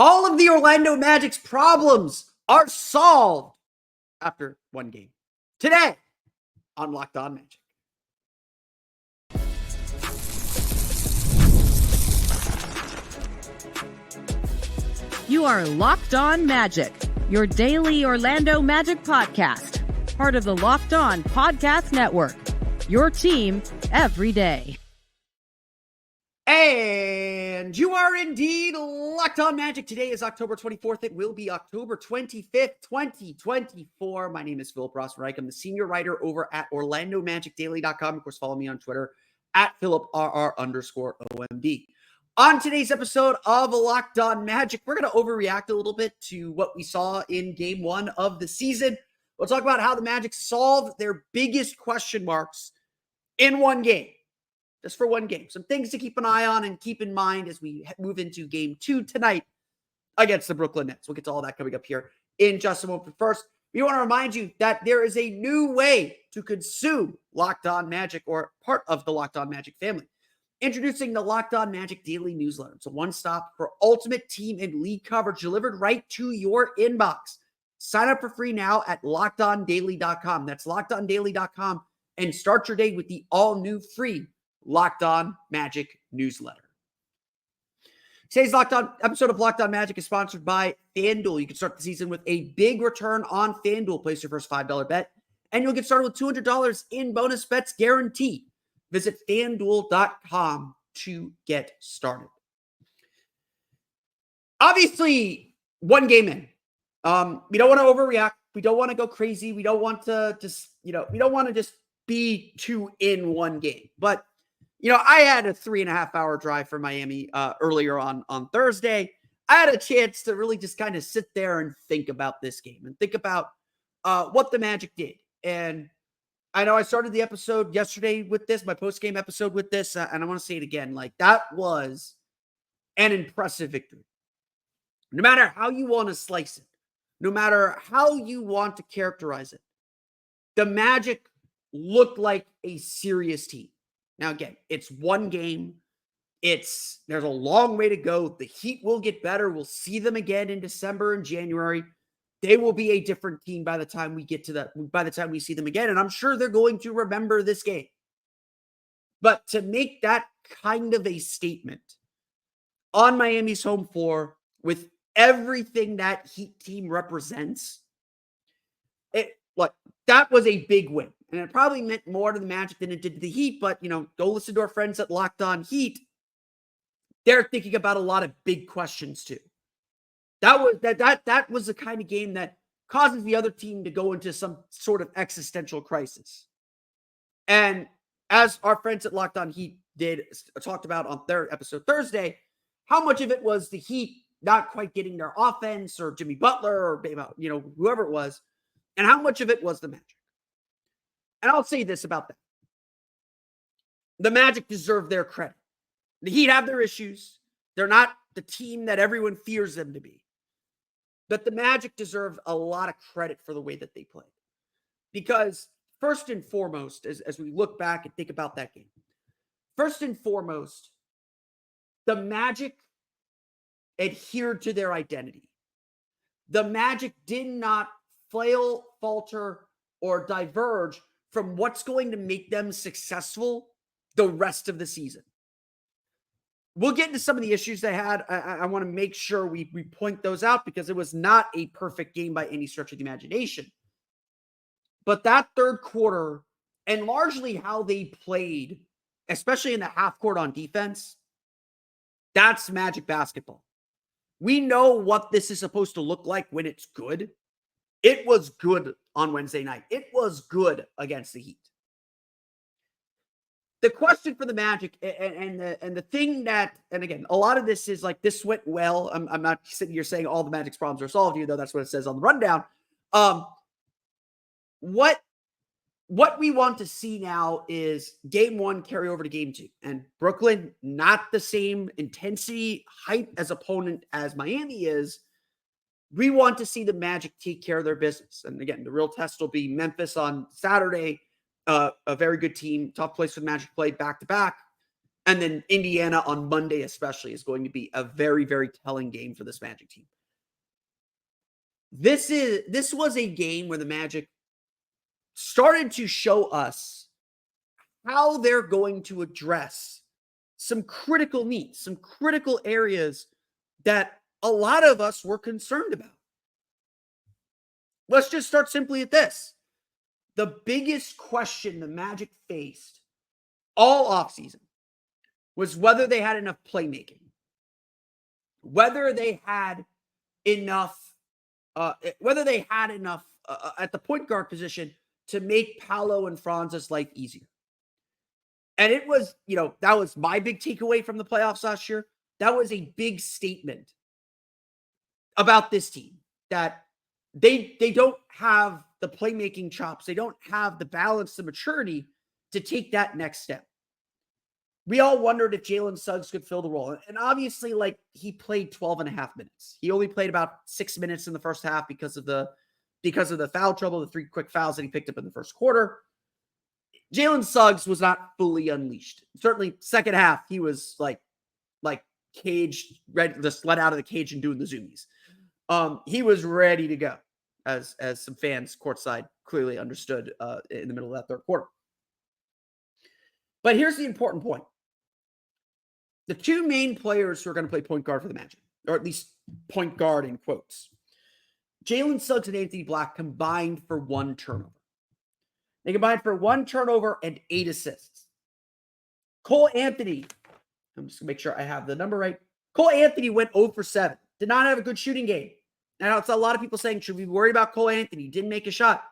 All of the Orlando Magic's problems are solved after one game. Today on Locked On Magic. You are Locked On Magic, your daily Orlando Magic podcast, part of the Locked On Podcast Network, your team every day. And you are indeed Locked On Magic. Today is October 24th. It will be October 25th, 2024. My name is Philip Rossman-Reich. I'm the senior writer over at OrlandoMagicDaily.com. Of course, follow me on Twitter at PhilipRR_OMD. On today's episode of Locked On Magic, we're going to overreact a little bit to what we saw in game one of the season. We'll talk about how the Magic solved their biggest question marks in one game. Just for one game. Some things to keep an eye on and keep in mind as we move into game two tonight against the Brooklyn Nets. We'll get to all that coming up here in just a moment. But first, we want to remind you that there is a new way to consume Locked On Magic, or part of the Locked On Magic family. Introducing the Locked On Magic Daily Newsletter. It's a one-stop for ultimate team and league coverage delivered right to your inbox. Sign up for free now at LockedOnDaily.com. That's LockedOnDaily.com, and start your day with the all-new free Locked On Magic newsletter. Today's episode of Locked On Magic is sponsored by FanDuel. You can start the season with a big return on FanDuel. Place your first $5 bet, and you'll get started with $200 in bonus bets guaranteed. Visit FanDuel.com to get started. Obviously, one game in. We don't want to overreact. We don't want to go crazy. We don't want to we don't want to just be two in one game. But I had a 3.5-hour drive from Miami earlier on Thursday. I had a chance to really just kind of sit there and think about this game and think about what the Magic did. And I know I started the episode yesterday with this, my post-game episode with this, and I want to say it again. Like, that was an impressive victory. No matter how you want to slice it, no matter how you want to characterize it, the Magic looked like a serious team. Now, again, it's one game. There's a long way to go. The Heat will get better. We'll see them again in December and January. They will be a different team by the time we get to that, by the time we see them again. And I'm sure they're going to remember this game. But to make that kind of a statement on Miami's home floor with everything that Heat team represents, that was a big win. And it probably meant more to the Magic than it did to the Heat. But, go listen to our friends at Locked On Heat. They're thinking about a lot of big questions too. That was the kind of game that causes the other team to go into some sort of existential crisis. And as our friends at Locked On Heat talked about on their episode Thursday, how much of it was the Heat not quite getting their offense, or Jimmy Butler, or whoever it was, and how much of it was the Magic. And I'll say this about that. The Magic deserve their credit. The Heat have their issues. They're not the team that everyone fears them to be. But the Magic deserve a lot of credit for the way that they played. Because first and foremost, as we look back and think about that game, first and foremost, the Magic adhered to their identity. The Magic did not flail, falter, or diverge from what's going to make them successful the rest of the season. We'll get into some of the issues they had. I want to make sure we point those out, because it was not a perfect game by any stretch of the imagination. But that third quarter, and largely how they played, especially in the half court on defense, that's Magic basketball. We know what this is supposed to look like when it's good. It was good on Wednesday night. It was good against the Heat. The question for the Magic, and the thing that, and again, a lot of this is like, this went well. I'm not sitting here saying all the Magic's problems are solved, even though that's what it says on the rundown. What we want to see now is game one carry over to game two. And Brooklyn, not the same intensity, hype as opponent as Miami is. We want to see the Magic take care of their business. And again, the real test will be Memphis on Saturday. A very good team, tough place for the Magic to play back-to-back. And then Indiana on Monday especially is going to be a very, very telling game for this Magic team. This was a game where the Magic started to show us how they're going to address some critical needs, some critical areas that a lot of us were concerned about. Let's just start simply at this. The biggest question the Magic faced all offseason was whether they had enough playmaking, whether they had enough at the point guard position to make Paolo and Franz's life easier. And it was, that was my big takeaway from the playoffs last year. That was a big statement about this team, that they don't have the playmaking chops. They don't have the balance, the maturity to take that next step. We all wondered if Jalen Suggs could fill the role. And obviously, he played 12 and a half minutes. He only played about 6 minutes in the first half because of the foul trouble, the 3 quick fouls that he picked up in the first quarter. Jalen Suggs was not fully unleashed. Certainly, second half, he was like caged, ready, just let out of the cage and doing the zoomies. He was ready to go, as some fans courtside clearly understood in the middle of that third quarter. But here's the important point. The two main players who are going to play point guard for the Magic, or at least point guard in quotes, Jalen Suggs and Anthony Black combined for 1 turnover. They combined for 1 turnover and 8 assists. Cole Anthony, I'm just going to make sure I have the number right. Cole Anthony went 0 for 7. Did not have a good shooting game. Now, it's a lot of people saying, should we be worried about Cole Anthony? Didn't make a shot.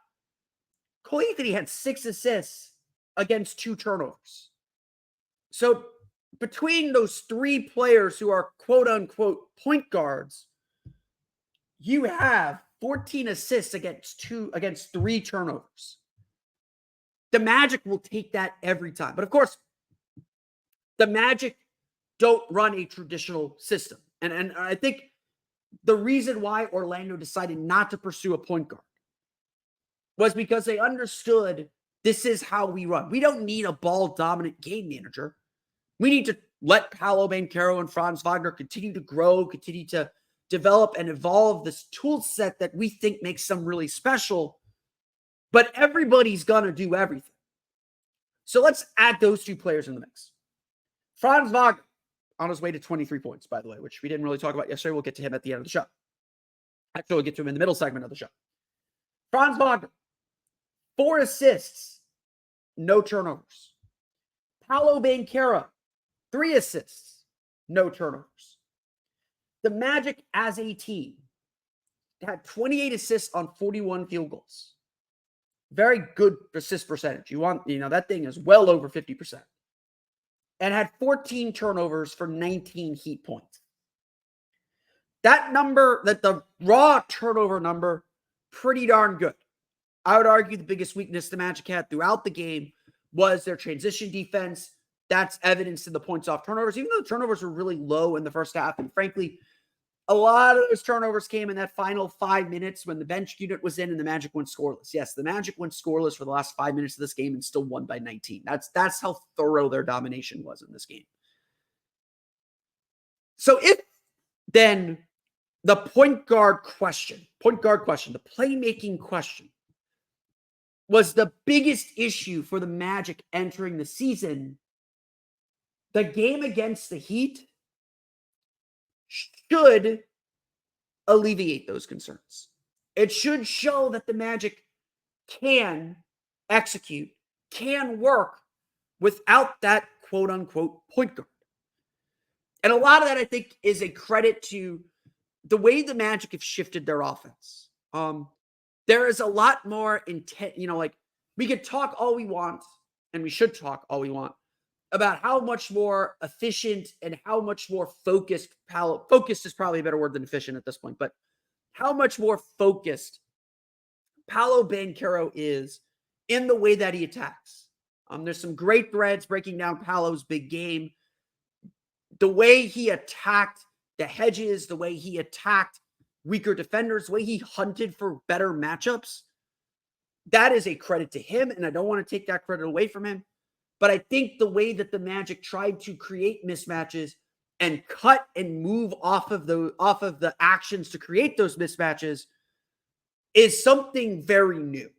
Cole Anthony had 6 assists against 2 turnovers. So between those 3 players who are quote-unquote point guards, you have 14 assists against 3 turnovers. The Magic will take that every time. But of course, the Magic don't run a traditional system. And I think the reason why Orlando decided not to pursue a point guard was because they understood this is how we run. We don't need a ball-dominant game manager. We need to let Paolo, Banchero, and Franz Wagner continue to grow, continue to develop and evolve this tool set that we think makes them really special. But everybody's going to do everything. So let's add those 2 players in the mix. Franz Wagner, on his way to 23 points, by the way, which we didn't really talk about yesterday. We'll get to him at the end of the show. Actually, we'll get to him in the middle segment of the show. Franz Wagner, 4 assists, no turnovers. Paolo Banchero, 3 assists, no turnovers. The Magic as a team had 28 assists on 41 field goals. Very good assist percentage. That thing is well over 50%. And had 14 turnovers for 19 Heat points. That number, the raw turnover number, pretty darn good. I would argue the biggest weakness the Magic had throughout the game was their transition defense. That's evidenced in the points off turnovers, even though the turnovers were really low in the first half. And frankly, a lot of those turnovers came in that final 5 minutes when the bench unit was in and the Magic went scoreless. Yes, the Magic went scoreless for the last 5 minutes of this game and still won by 19. That's how thorough their domination was in this game. So if then the point guard question, the playmaking question was the biggest issue for the Magic entering the season, the game against the Heat should alleviate those concerns. It should show that the Magic can execute, can work without that quote-unquote point guard. And a lot of that, I think, is a credit to the way the Magic have shifted their offense. There is a lot more intent, we could talk all we want, and we should talk all we want, about how much more efficient and how much more focused focused is probably a better word than efficient at this point, but how much more focused Paolo Banchero is in the way that he attacks. There's some great threads breaking down Paolo's big game. The way he attacked the hedges, the way he attacked weaker defenders, the way he hunted for better matchups, that is a credit to him, and I don't want to take that credit away from him. But I think the way that the Magic tried to create mismatches and cut and move off of the actions to create those mismatches is something very new,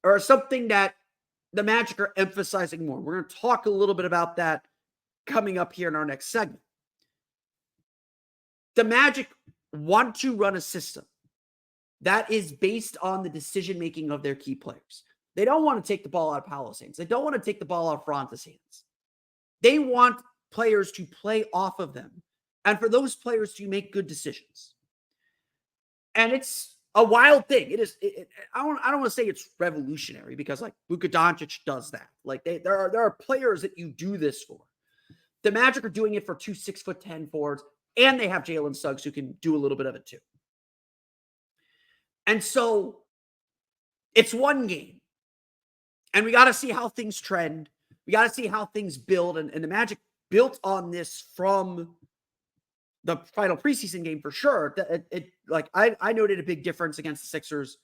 or something that the Magic are emphasizing more. We're going to talk a little bit about that coming up here in our next segment. The Magic want to run a system that is based on the decision-making of their key players. They don't want to take the ball out of Paolo's hands. They don't want to take the ball out of Franz's hands. They want players to play off of them, and for those players to make good decisions. And it's a wild thing. It is. I don't want to say it's revolutionary, because like Luka Doncic does that. Like there are players that you do this for. The Magic are doing it for 2 6'10" forwards, and they have Jalen Suggs who can do a little bit of it too. And so it's one game. And we got to see how things trend. We got to see how things build. And the Magic built on this from the final preseason game for sure. I noted a big difference against the Sixers.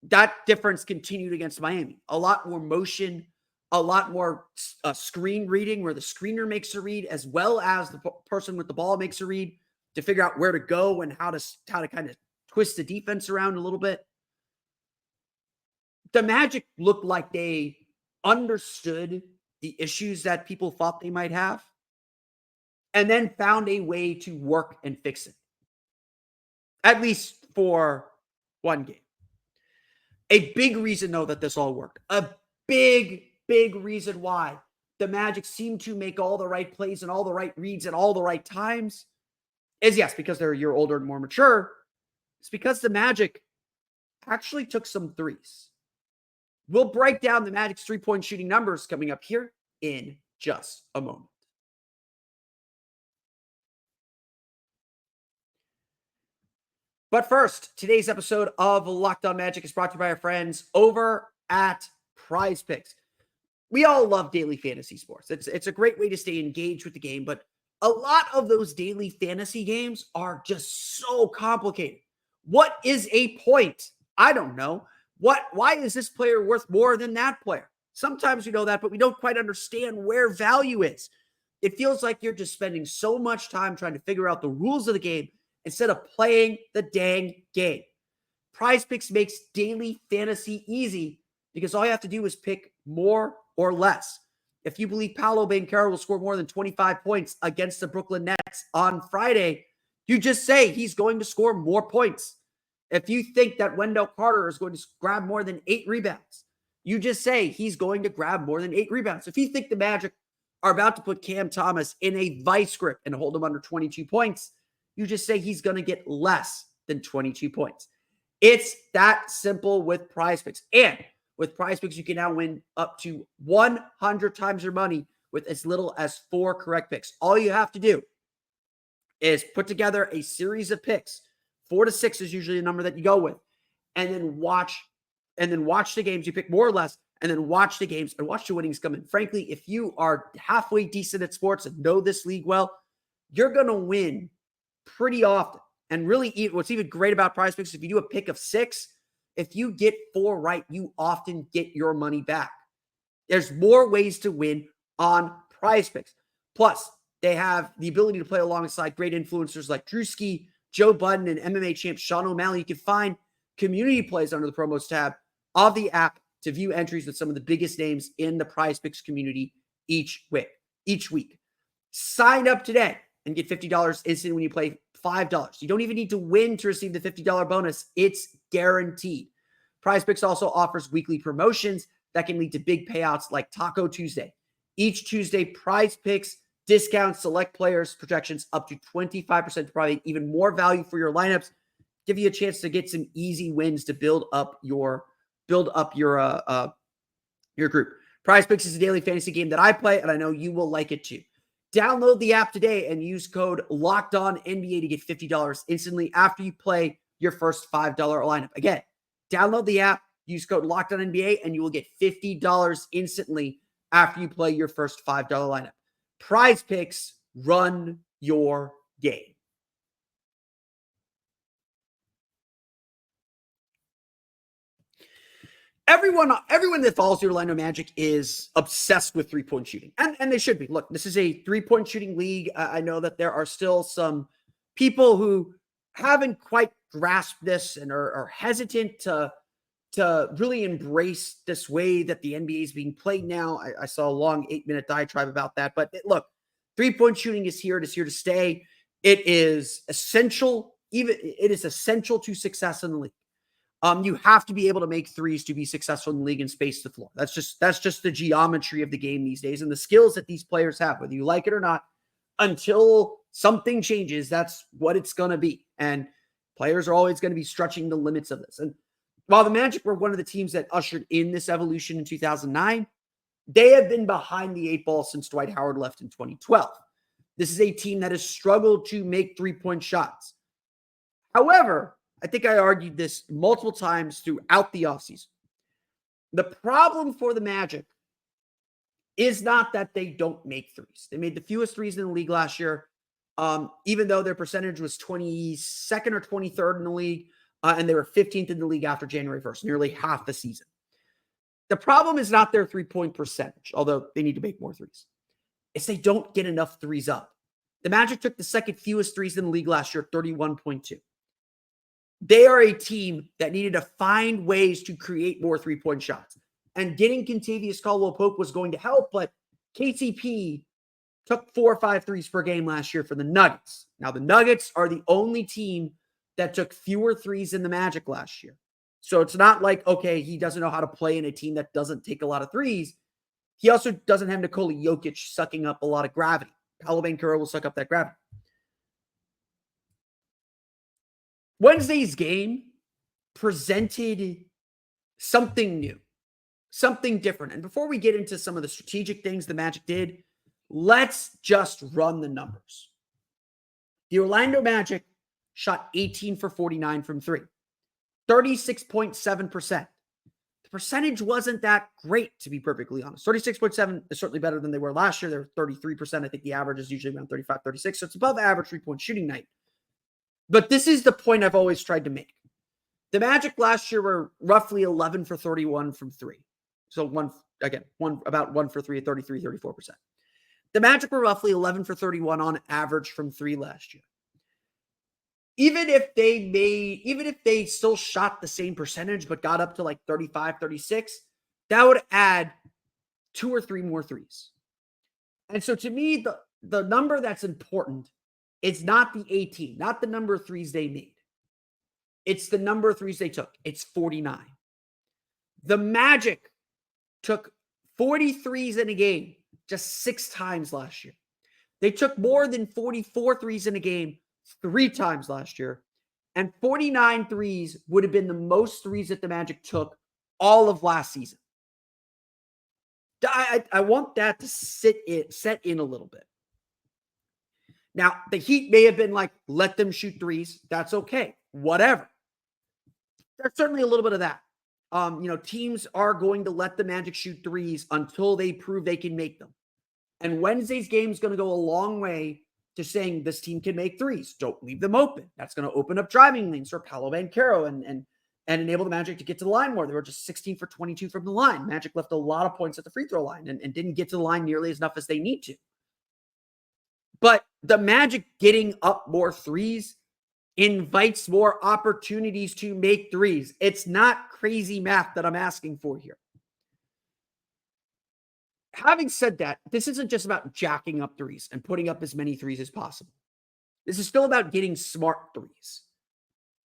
That difference continued against Miami. A lot more motion, a lot more screen reading, where the screener makes a read as well as the person with the ball makes a read to figure out where to go and how to kind of twist the defense around a little bit. The Magic looked like they understood the issues that people thought they might have, and then found a way to work and fix it. At least for one game. A big reason, though, that this all worked. A big reason why the Magic seem to make all the right plays and all the right reads at all the right times is, yes, because they're a year older and more mature. It's because the Magic actually took some threes. We'll break down the Magic's three-point shooting numbers coming up here in just a moment. But first, today's episode of Locked On Magic is brought to you by our friends over at PrizePicks. We all love daily fantasy sports. It's a great way to stay engaged with the game, but a lot of those daily fantasy games are just so complicated. What is a point? I don't know. Why is this player worth more than that player? Sometimes we know that, but we don't quite understand where value is. It feels like you're just spending so much time trying to figure out the rules of the game instead of playing the dang game. PrizePicks makes daily fantasy easy because all you have to do is pick more or less. If you believe Paolo Banchero will score more than 25 points against the Brooklyn Nets on Friday, you just say he's going to score more points. If you think that Wendell Carter is going to grab more than 8 rebounds, you just say he's going to grab more than 8 rebounds. If you think the Magic are about to put Cam Thomas in a vice grip and hold him under 22 points, you just say he's going to get less than 22 points. It's that simple with PrizePicks. And with PrizePicks, you can now win up to 100 times your money with as little as 4 correct picks. All you have to do is put together a series of picks. 4 to 6 is usually the number that you go with. And then watch the games. You pick more or less, and then watch the games and watch the winnings come in. Frankly, if you are halfway decent at sports and know this league well, you're going to win pretty often. And really, what's even great about PrizePicks, if you do a pick of 6, if you get 4 right, you often get your money back. There's more ways to win on PrizePicks. Plus, they have the ability to play alongside great influencers like Drewski, Joe Budden, and MMA champ Sean O'Malley. You can find community plays under the promos tab of the app to view entries with some of the biggest names in the PrizePicks community each week. Sign up today and get $50 instant when you play $5. You don't even need to win to receive the $50 bonus. It's guaranteed. PrizePicks also offers weekly promotions that can lead to big payouts like Taco Tuesday. Each Tuesday, PrizePicks discounts select players' projections up to 25% to provide even more value for your lineups. Give you a chance to get some easy wins to build up your group. PrizePicks is a daily fantasy game that I play, and I know you will like it too. Download the app today and use code LOCKEDONNBA to get $50 instantly after you play your first $5 lineup. Again, download the app, use code LOCKEDONNBA, and you will get $50 instantly after you play your first $5 lineup. PrizePicks, run your game. everyone that follows the Orlando Magic is obsessed with three-point shooting. And they should be. Look, this is a three-point shooting league. I know that there are still some people who haven't quite grasped this and are hesitant to really embrace this way that the NBA is being played now. I saw a long 8-minute diatribe about that. But look, three-point shooting is here. It is here to stay. It is essential. It is essential to success in the league. You have to be able to make threes to be successful in the league and space the floor. That's just the geometry of the game these days and the skills that these players have, whether you like it or not. Until something changes, that's what it's going to be. And players are always going to be stretching the limits of this. And while the Magic were one of the teams that ushered in this evolution in 2009, they have been behind the 8 ball since Dwight Howard left in 2012. This is a team that has struggled to make three-point shots. However, I think I argued this multiple times throughout the offseason. The problem for the Magic is not that they don't make threes. They made the fewest threes in the league last year, even though their percentage was 22nd or 23rd in the league, and they were 15th in the league after January 1st, nearly half the season. The problem is not their three-point percentage, although they need to make more threes. It's they don't get enough threes up. The Magic took the second fewest threes in the league last year, 31.2. They are a team that needed to find ways to create more three-point shots. And getting Kentavious Caldwell-Pope was going to help, but KCP took 4 or 5 threes per game last year for the Nuggets. Now, the Nuggets are the only team that took fewer threes than the Magic last year. So it's not like, okay, he doesn't know how to play in a team that doesn't take a lot of threes. He also doesn't have Nikola Jokic sucking up a lot of gravity. Paolo Banchero will suck up that gravity. Wednesday's game presented something new, something different. And before we get into some of the strategic things the Magic did, let's just run the numbers. The Orlando Magic shot 18 for 49 from 3, 36.7%. The percentage wasn't that great, to be perfectly honest. 36.7 is certainly better than they were last year. They were 33%. I think the average is usually around 35, 36. So it's above average three-point shooting night. But this is the point I've always tried to make. The Magic last year were roughly 11 for 31 from 3. So about 1 for 3 at 33, 34%. The Magic were roughly 11 for 31 on average from 3 last year. Even if they still shot the same percentage, but got up to like 35, 36, that would add 2 or 3 more threes. And so to me, the number that's important is not the 18, not the number of threes they made. It's the number of threes they took. It's 49. The Magic took 40 threes in a game just 6 times last year. They took more than 44 threes in a game 3 times last year. And 49 threes would have been the most threes that the Magic took all of last season. I want that to set in a little bit. Now, the Heat may have been like, let them shoot threes. That's okay. Whatever. There's certainly a little bit of that. Teams are going to let the Magic shoot threes until they prove they can make them. And Wednesday's game is going to go a long way to saying this team can make threes. Don't leave them open. That's going to open up driving lanes for Paolo Banchero and enable the Magic to get to the line more. They were just 16 for 22 from the line. Magic left a lot of points at the free throw line and didn't get to the line nearly as enough as they need to. But the Magic getting up more threes invites more opportunities to make threes. It's not crazy math that I'm asking for here. Having said that, this isn't just about jacking up threes and putting up as many threes as possible. This is still about getting smart threes.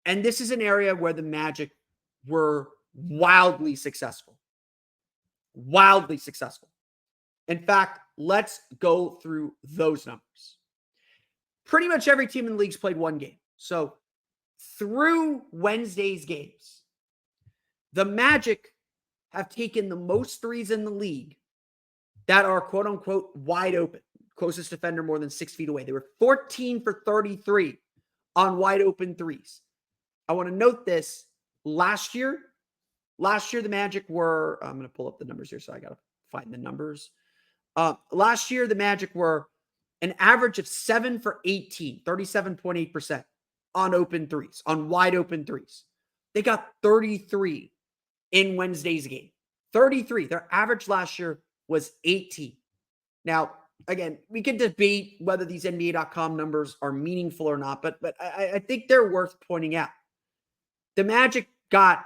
And this is an area where the Magic were wildly successful. Wildly successful. In fact, let's go through those numbers. Pretty much every team in the league's played one game. So through Wednesday's games, the Magic have taken the most threes in the league that are quote unquote wide open. Closest defender more than 6 feet away. They were 14 for 33 on wide open threes. I want to note this. Last year, the Magic were, I'm going to pull up the numbers here, so I got to find the numbers. Last year, the Magic were an average of 7 for 18, 37.8% on open threes, on wide open threes. They got 33 in Wednesday's game. 33. Their average last year was 18. Now, again, we can debate whether these NBA.com numbers are meaningful or not, but I think they're worth pointing out. The Magic got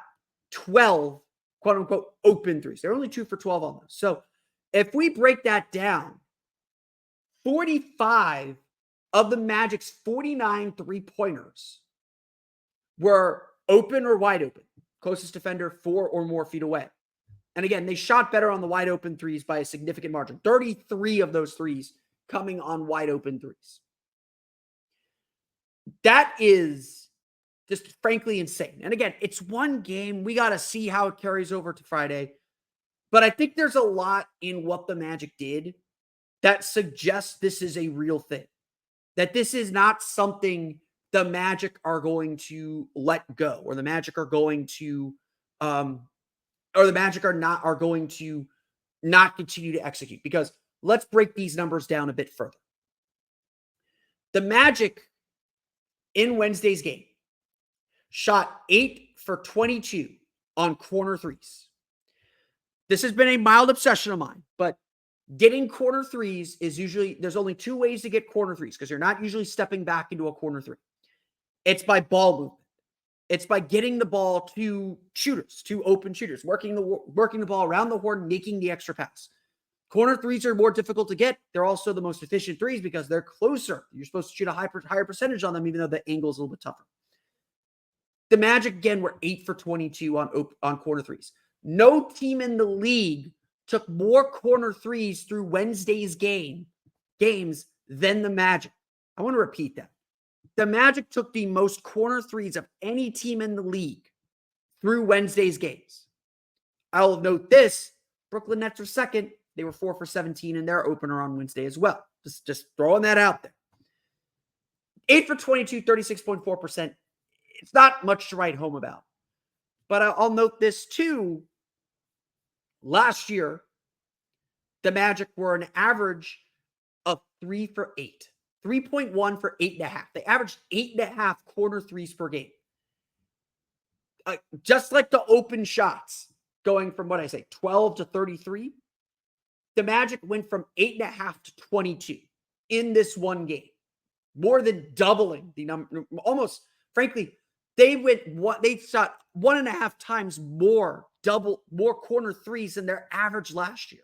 12, quote unquote, open threes. They're only 2 for 12 on those. So if we break that down, 45 of the Magic's 49 3-pointers were open or wide open. Closest defender 4 or more feet away. And again, they shot better on the wide open threes by a significant margin. 33 of those threes coming on wide open threes. That is just frankly insane. And again, it's one game. We got to see how it carries over to Friday. But I think there's a lot in what the Magic did that suggests this is a real thing. That this is not something the Magic are going to let go, or the Magic are going to or the Magic are going to not continue to execute. Because let's break these numbers down a bit further. The Magic in Wednesday's game shot 8 for 22 on corner threes. This has been a mild obsession of mine, but getting corner threes is usually, there's only 2 ways to get corner threes because you're not usually stepping back into a corner three. It's by ball movement. It's by getting the ball to shooters, to open shooters, working the ball around the horn, making the extra pass. Corner threes are more difficult to get. They're also the most efficient threes because they're closer. You're supposed to shoot a higher percentage on them, even though the angle is a little bit tougher. The Magic, again, were 8 for 22 on corner threes. No team in the league took more corner threes through Wednesday's games than the Magic. I want to repeat that. The Magic took the most corner threes of any team in the league through Wednesday's games. I'll note this. Brooklyn Nets are second. They were 4 for 17 in their opener on Wednesday as well. Just throwing that out there. 8 for 22, 36.4%. It's not much to write home about. But I'll note this too. Last year, the Magic were an average of 3 for 8. 3.1 for 8.5. They averaged 8.5 corner threes per game. Just like the open shots, going from 12 to 33. The Magic went from 8.5 to 22 in this one game. More than doubling the number. Almost, frankly, they shot 1.5 times more corner threes than their average last year.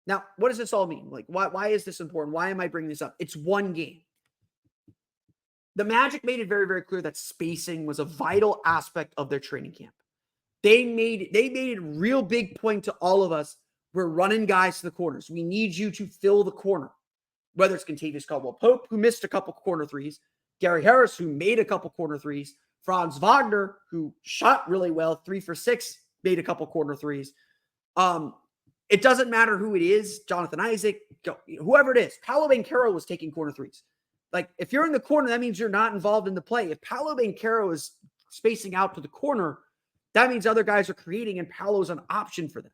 Now, what does this all mean? Why is this important? Why am I bringing this up? It's one game. The Magic made it very, very clear that spacing was a vital aspect of their training camp. They made a real big point to all of us. We're running guys to the corners. We need you to fill the corner. Whether it's Contavious Caldwell-Pope, who missed a couple corner threes, Gary Harris, who made a couple corner threes, Franz Wagner, who shot really well, 3 for 6, made a couple corner threes. It doesn't matter who it is, Jonathan Isaac, whoever it is. Paolo Banchero was taking corner threes. If you're in the corner, that means you're not involved in the play. If Paolo Banchero is spacing out to the corner, that means other guys are creating and Paolo's an option for them.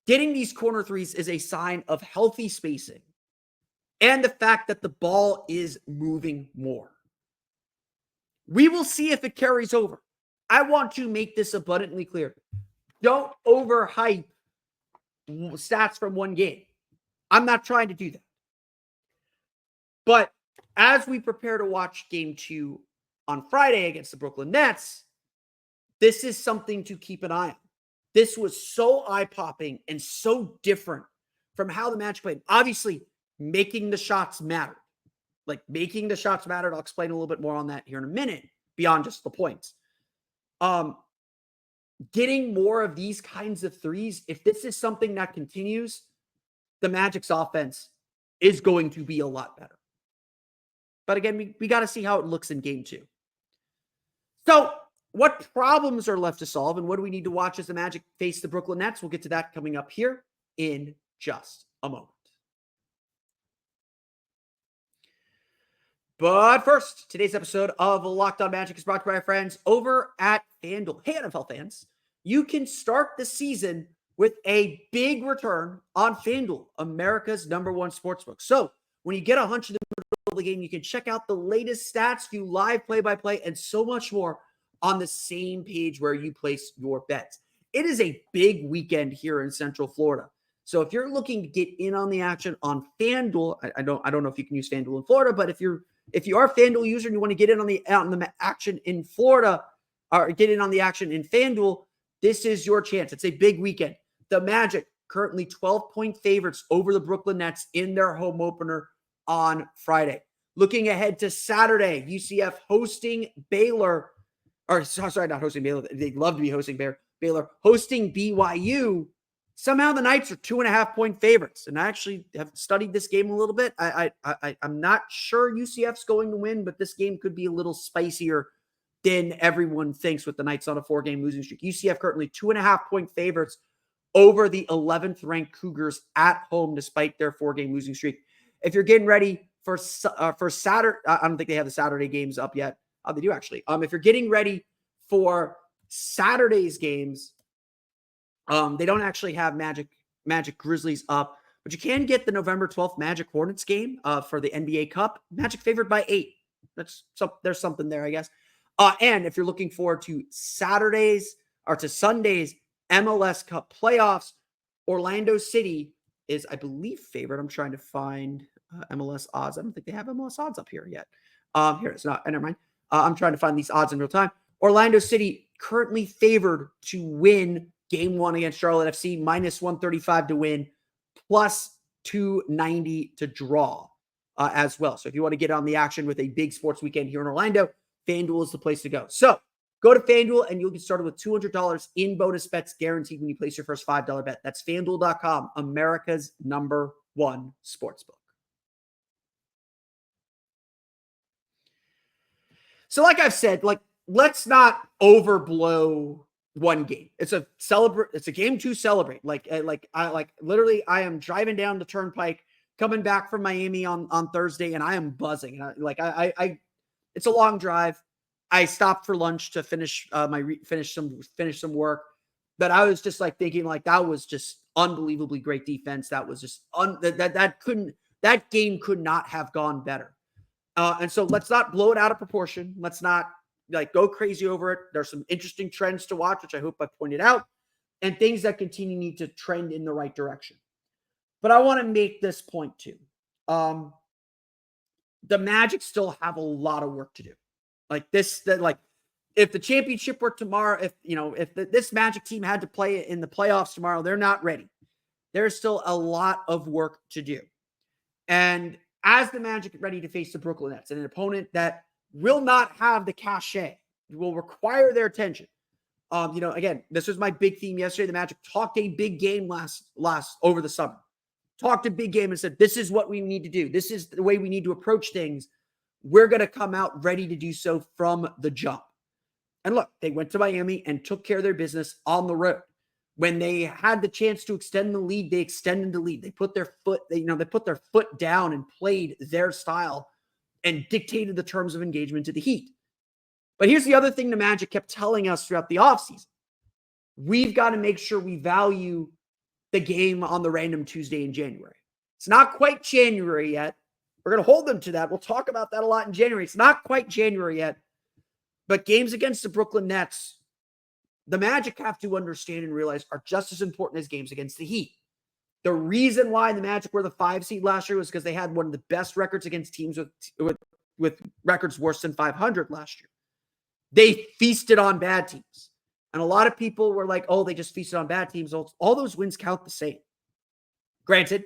Getting these corner threes is a sign of healthy spacing and the fact that the ball is moving more. We will see if it carries over. I want to make this abundantly clear. Don't overhype stats from one game. I'm not trying to do that. But as we prepare to watch game 2 on Friday against the Brooklyn Nets, this is something to keep an eye on. This was so eye-popping and so different from how the Magic played. Obviously, making the shots mattered. Making the shots mattered. I'll explain a little bit more on that here in a minute, beyond just the points. Getting more of these kinds of threes, if this is something that continues, the Magic's offense is going to be a lot better. But again, we got to see how it looks in game 2. So what problems are left to solve and what do we need to watch as the Magic face the Brooklyn Nets? We'll get to that coming up here in just a moment. But first, today's episode of Locked On Magic is brought to you by our friends over at FanDuel. Hey, NFL fans, you can start the season with a big return on FanDuel, America's #1 sportsbook. So when you get a hunch in the middle of the game, you can check out the latest stats, view live play-by-play, and so much more on the same page where you place your bets. It is a big weekend here in Central Florida. So if you're looking to get in on the action on FanDuel, I don't know if you can use FanDuel in Florida, but if you are a FanDuel user and you want to get in on the action in Florida, or get in on the action in FanDuel, this is your chance. It's a big weekend. The Magic currently 12-point favorites over the Brooklyn Nets in their home opener on Friday. Looking ahead to Saturday, UCF hosting Baylor, or sorry, not hosting Baylor. They'd love to be hosting Baylor, hosting BYU. Somehow the Knights are 2.5-point favorites. And I actually have studied this game a little bit. I'm not sure UCF's going to win, but this game could be a little spicier than everyone thinks with the Knights on a 4-game losing streak. UCF currently 2.5-point favorites over the 11th ranked Cougars at home, despite their 4-game losing streak. If you're getting ready for Saturday, I don't think they have the Saturday games up yet. Oh, they do actually. If you're getting ready for Saturday's games, they don't actually have Magic Grizzlies up, but you can get the November 12th Magic Hornets game for the NBA Cup. Magic favored by 8. There's something there, I guess. And if you're looking forward to Saturday's or to Sunday's MLS Cup playoffs, Orlando City is, I believe, favored. I'm trying to find MLS odds. I don't think they have MLS odds up here yet. Here it's not. Never mind. I'm trying to find these odds in real time. Orlando City currently favored to win Game 1 against Charlotte FC, -135 to win, +290 to draw as well. So if you want to get on the action with a big sports weekend here in Orlando, FanDuel is the place to go. So go to FanDuel and you'll get started with $200 in bonus bets guaranteed when you place your first $5 bet. That's FanDuel.com, America's #1 sportsbook. So like I've said, let's not overblow one game. It's a game to celebrate. I am driving down the turnpike, coming back from Miami on Thursday, and I am buzzing. And it's a long drive. I stopped for lunch to finish some work, but I was just thinking that was just unbelievably great defense. That was just that game could not have gone better. And so let's not blow it out of proportion. Let's not go crazy over it. There's some interesting trends to watch, which I hope I pointed out, and things that continue need to trend in the right direction. But I want to make this point too. The Magic still have a lot of work to do. If the championship were tomorrow, if this Magic team had to play in the playoffs tomorrow, they're not ready. There's still a lot of work to do. And as the Magic get ready to face the Brooklyn Nets, an opponent that will not have the cachet, will require their attention. Again, this was my big theme yesterday. The Magic talked a big game last over the summer. Talked a big game and said, this is what we need to do. This is the way we need to approach things. We're going to come out ready to do so from the jump. And look, they went to Miami and took care of their business on the road. When they had the chance to extend the lead, they extended the lead. They put their foot down and played their style and dictated the terms of engagement to the Heat. But here's the other thing the Magic kept telling us throughout the offseason. We've got to make sure we value the game on the random Tuesday in January. It's not quite January yet. We're going to hold them to that. We'll talk about that a lot in January. It's not quite January yet. But games against the Brooklyn Nets, the Magic have to understand and realize are just as important as games against the Heat. The reason why the Magic were the 5 seed last year was because they had one of the best records against teams with records worse than 500 last year. They feasted on bad teams. And a lot of people were like, oh, they just feasted on bad teams. All those wins count the same. Granted,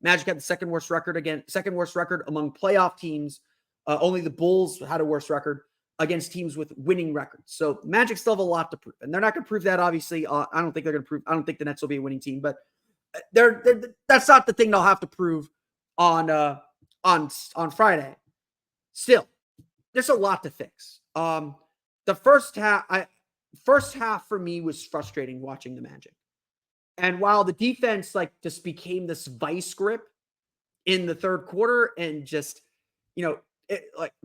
Magic had the second worst record among playoff teams. Only the Bulls had a worse record against teams with winning records. So Magic still have a lot to prove. And they're not going to prove that, obviously. I don't think they're going to prove. I don't think the Nets will be a winning team. But that's not the thing they'll have to prove on Friday. Still, there's a lot to fix. The first half for me was frustrating watching the Magic. And while the defense just became this vice grip in the third quarter, and just, the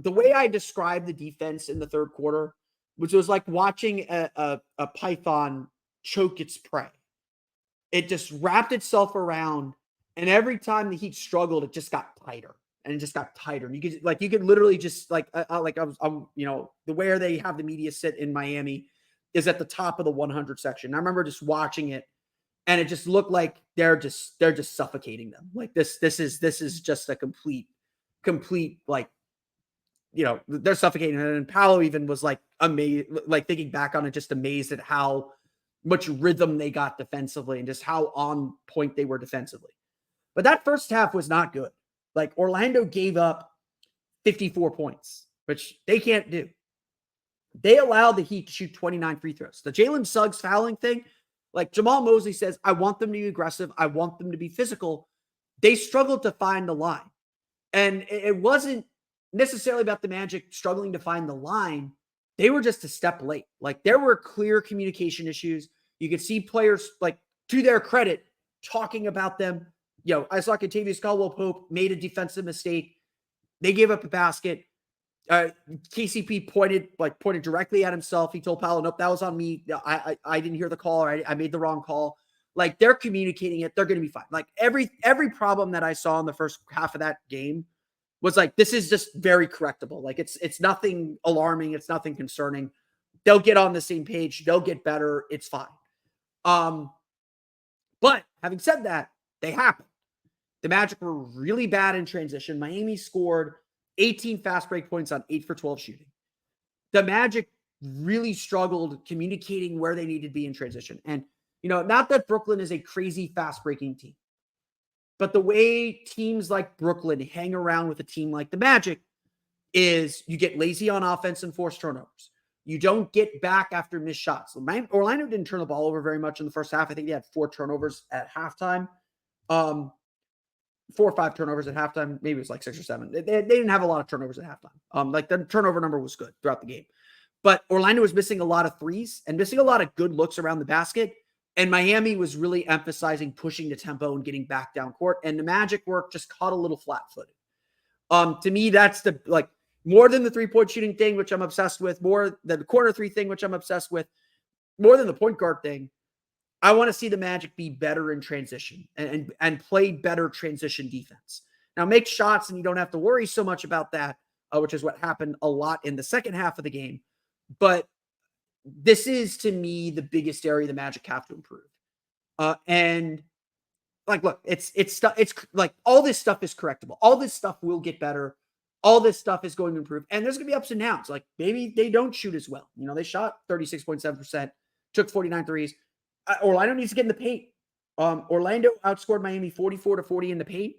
way I described the defense in the third quarter, which was like watching a python choke its prey. It just wrapped itself around, and every time the Heat struggled, it just got tighter. and it just got tighter. And you could literally just the where they have the media sit in Miami is at the top of the 100 section. I remember just watching it, and it just looked like they're just suffocating them. Like this is just a complete like, they're suffocating. And Paolo even was like amazed, like thinking back on it, just amazed at how much rhythm they got defensively and just how on point they were defensively. But that first half was not good. Like, Orlando gave up 54 points, which they can't do. They allowed the Heat to shoot 29 free throws. The Jalen Suggs fouling thing, like Jamal Mosley says, I want them to be aggressive. I want them to be physical. They struggled to find the line. And it wasn't necessarily about the Magic struggling to find the line. They were just a step late. Like, there were clear communication issues. You could see players, like, to their credit, talking about them. I saw Kentavious Caldwell-Pope made a defensive mistake. They gave up a basket. KCP pointed directly at himself. He told Paolo, nope, that was on me. I didn't hear the call, or I made the wrong call. Like, they're communicating it. They're going to be fine. Like, every problem that I saw in the first half of that game was like, this is just very correctable. Like, it's nothing alarming. It's nothing concerning. They'll get on the same page. They'll get better. It's fine. But having said that, they happened. The Magic were really bad in transition. Miami scored 18 fast break points on 8 for 12 shooting. The Magic really struggled communicating where they needed to be in transition. And, not that Brooklyn is a crazy fast breaking team, but the way teams like Brooklyn hang around with a team like the Magic is you get lazy on offense and force turnovers. You don't get back after missed shots. Orlando didn't turn the ball over very much in the first half. I think they had 4 turnovers at halftime. 4 or 5 turnovers at halftime. Maybe it was like 6 or 7. They didn't have a lot of turnovers at halftime. Like, the turnover number was good throughout the game. But Orlando was missing a lot of threes and missing a lot of good looks around the basket. And Miami was really emphasizing pushing the tempo and getting back down court. And the Magic work just caught a little flat-footed. To me, that's more than the 3-point shooting thing, which I'm obsessed with, more than the corner 3 thing, which I'm obsessed with, more than the point guard thing. I want to see the Magic be better in transition and play better transition defense. Now, make shots and you don't have to worry so much about that, which is what happened a lot in the second half of the game. But this is, to me, the biggest area the Magic have to improve. And like, look, it's like all this stuff is correctable. All this stuff will get better. All this stuff is going to improve. And there's going to be ups and downs. Like, maybe they don't shoot as well. They shot 36.7%, took 49 threes. Orlando needs to get in the paint. Orlando outscored Miami 44-40 in the paint.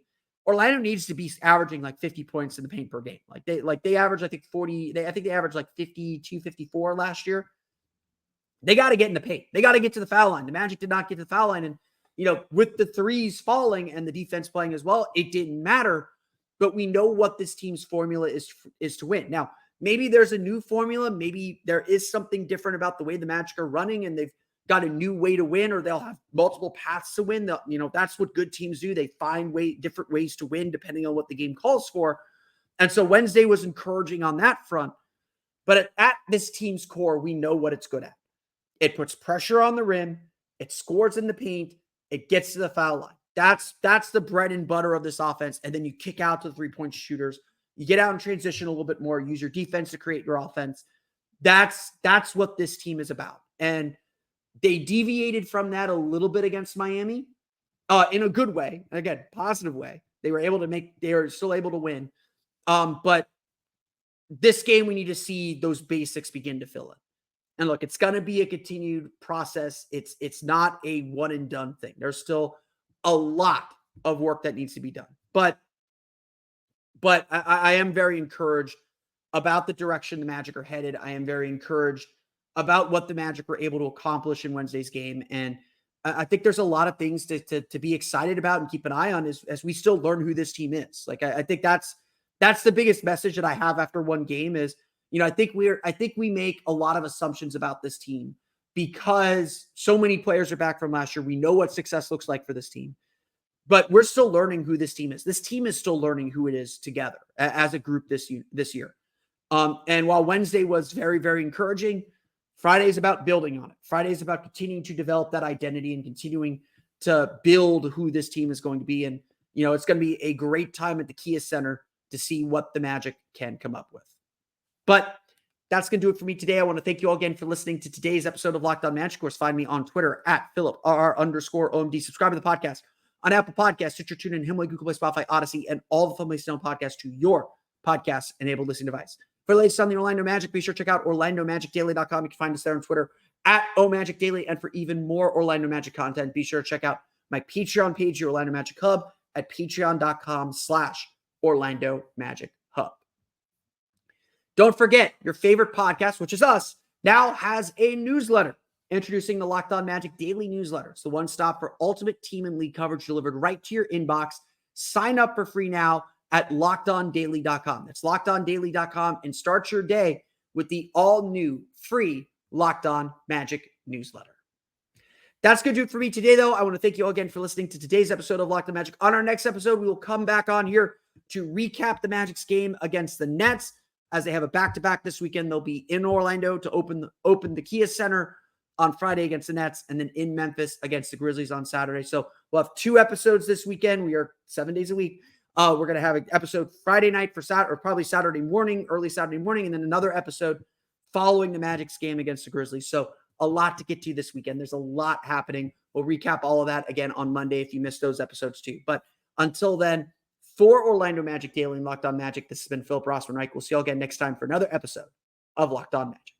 Orlando needs to be averaging like 50 points in the paint per game. They averaged, I think, 40. I think they averaged like 52, 54 last year. They got to get in the paint. They got to get to the foul line. The Magic did not get to the foul line. And, with the threes falling and the defense playing as well, it didn't matter. But we know what this team's formula is to win. Now, maybe there's a new formula. Maybe there is something different about the way the Magic are running and they've got a new way to win, or they'll have multiple paths to win. That's what good teams do. They find different ways to win depending on what the game calls for. And so Wednesday was encouraging on that front. But at this team's core, we know what it's good at. It puts pressure on the rim. It scores in the paint. It gets to the foul line. That's the bread and butter of this offense. And then you kick out to the 3-point shooters. You get out in transition a little bit more. Use your defense to create your offense. That's what this team is about. And they deviated from that a little bit against Miami in a good way. Again, positive way. They are still able to win. But this game, we need to see those basics begin to fill in. And look, it's going to be a continued process. It's not a one and done thing. There's still a lot of work that needs to be done. But I am very encouraged about the direction the Magic are headed. I am very encouraged about what the Magic were able to accomplish in Wednesday's game. And I think there's a lot of things to be excited about and keep an eye on as we still learn who this team is. Like, I think that's the biggest message that I have after one game is, I think we make a lot of assumptions about this team because so many players are back from last year. We know what success looks like for this team, but we're still learning who this team is. This team is still learning who it is together as a group this year. And while Wednesday was very, very encouraging, Friday is about building on it. Friday is about continuing to develop that identity and continuing to build who this team is going to be. And, it's going to be a great time at the Kia Center to see what the Magic can come up with. But that's going to do it for me today. I want to thank you all again for listening to today's episode of Locked On Magic. Of course, find me on Twitter at @PhilipRR_OMD. Subscribe to the podcast on Apple Podcasts, Stitcher, TuneIn, Himalaya, Google Play, Spotify, Odyssey, and all the Family Stone podcasts to your podcast-enabled listening device. For the latest on the Orlando Magic, be sure to check out OrlandoMagicDaily.com. You can find us there on Twitter at OMagicDaily. And for even more Orlando Magic content, be sure to check out my Patreon page, your Orlando Magic Hub, at patreon.com/Orlando Magic Hub. Don't forget, your favorite podcast, which is us, now has a newsletter. Introducing the Locked On Magic Daily Newsletter. It's the one stop for ultimate team and league coverage delivered right to your inbox. Sign up for free now at LockedOnDaily.com. That's LockedOnDaily.com, and start your day with the all-new free Locked On Magic newsletter. That's going to do it for me today, though. I want to thank you all again for listening to today's episode of Locked On Magic. On our next episode, we will come back on here to recap the Magic's game against the Nets. As they have a back-to-back this weekend, they'll be in Orlando to open the Kia Center on Friday against the Nets, and then in Memphis against the Grizzlies on Saturday. So we'll have 2 episodes this weekend. We are 7 days a week. We're going to have an episode Friday night for Saturday, or probably Saturday morning, early Saturday morning, and then another episode following the Magic's game against the Grizzlies. So a lot to get to this weekend. There's a lot happening. We'll recap all of that again on Monday if you missed those episodes too. But until then, for Orlando Magic Daily and Locked On Magic, this has been Philip Rossman-Reich. We'll see you all again next time for another episode of Locked On Magic.